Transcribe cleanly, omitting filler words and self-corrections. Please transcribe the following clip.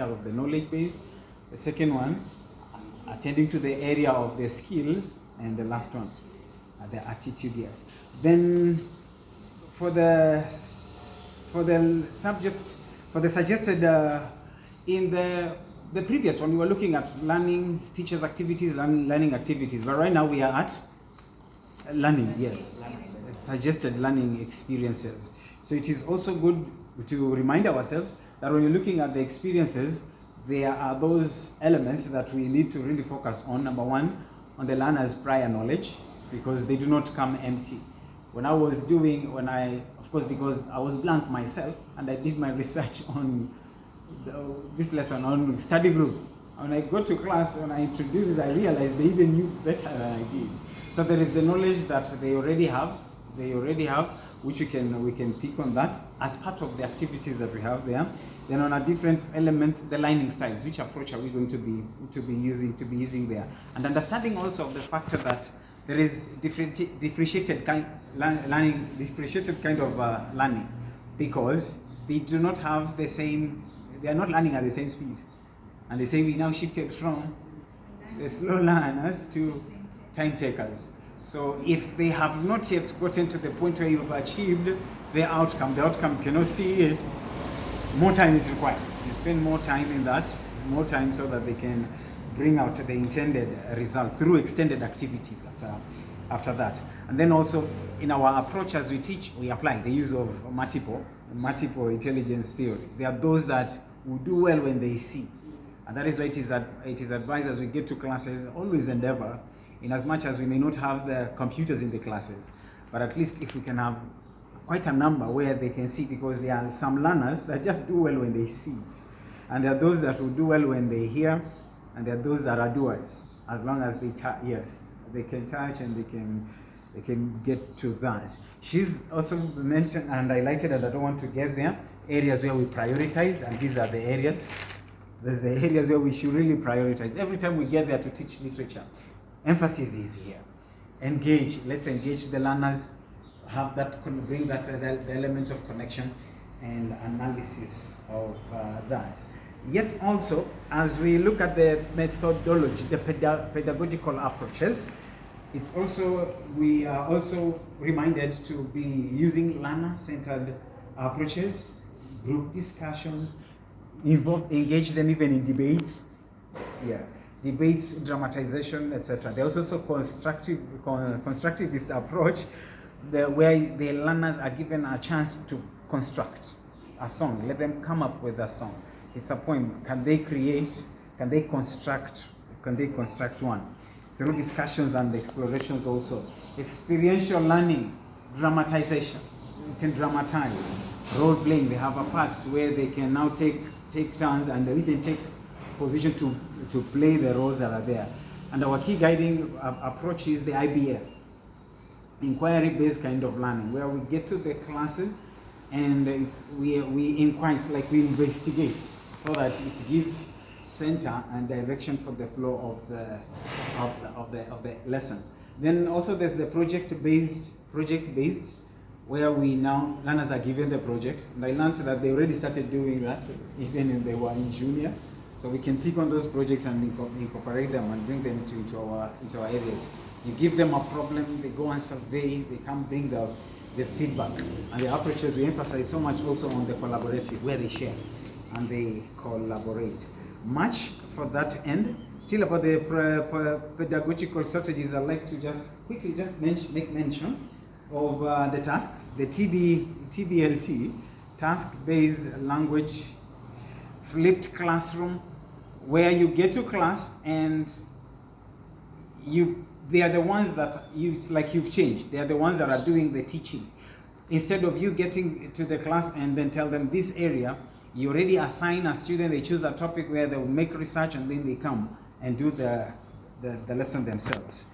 area of the knowledge base. The second one, attending to the area of the skills. And the last one, the attitude, yes. Then for the subject, for the suggested, in the previous one, we were looking at learning, teachers' activities, learning activities. But right now we are at learning, yes. Suggested learning experiences. So it is also good to remind ourselves that when you're looking at the experiences, there are those elements that we need to really focus on. Number one, on the learner's prior knowledge, because they do not come empty. When I was doing, of course, because I was blank myself, and I did my research on this lesson on study group. When I got to class, when I introduced it, I realized they even knew better than I did. So there is the knowledge that they already have, which we can pick on that as part of the activities that we have there. Then on a different element, the learning styles, which approach are we going to be using there, and understanding also of the factor that there is differentiated kind of learning, because they do not have the same. They are not learning at the same speed, and they say we now shifted from the slow learners to time takers. So if they have not yet gotten to the point where you've achieved the outcome cannot see it, more time is required. You spend more time in that, so that they can bring out the intended result through extended activities after that. And then also in our approach as we teach, we apply the use of multiple intelligence theory. There are those that will do well when they see. And that is why it is advised as we get to classes, always endeavor, in as much as we may not have the computers in the classes, but at least if we can have quite a number where they can see, because there are some learners that just do well when they see it. And there are those that will do well when they hear, and there are those that are doers, as long as they they can touch and they can get to that. She's also mentioned and highlighted, and I don't want to get there, areas where we prioritize, and these are the areas. There's the areas where we should really prioritize. Every time we get there to teach literature, emphasis is here. Let's engage the learners, have that, bring that the element of connection and analysis of that. Yet also, as we look at the methodology, the pedagogical approaches, we are also reminded to be using learner-centered approaches, group discussions, engage them even in debates. Debates, dramatization, etc. There's also constructivist approach, where the learners are given a chance to construct a song. Let them come up with a song. It's a poem. Can they construct one? Through discussions and explorations also. Experiential learning, dramatization. You can dramatize. Role playing, they have a part where they can now take turns and they can take position to play the roles that are there. And our key guiding approach is the IBL, inquiry-based kind of learning, where we get to the classes and we inquire, it's like we investigate, so that it gives center and direction for the flow of the lesson. Then also there's the project-based, where learners are given the project. And I learned that they already started doing that, even when they were in junior. So we can pick on those projects and incorporate them and bring them into our areas. You give them a problem, they go and survey, they come bring the feedback. And the approaches, we emphasize so much also on the collaborative, where they share and they collaborate. Much for that end. Still about the pedagogical strategies, I'd like to just quickly make mention of the tasks, the TBLT, task-based language, flipped classroom, where you get to class and they are the ones that it's like you've changed. They are the ones that are doing the teaching. Instead of you getting to the class and then tell them this area, you already assign a student, they choose a topic where they will make research, and then they come and do the lesson themselves.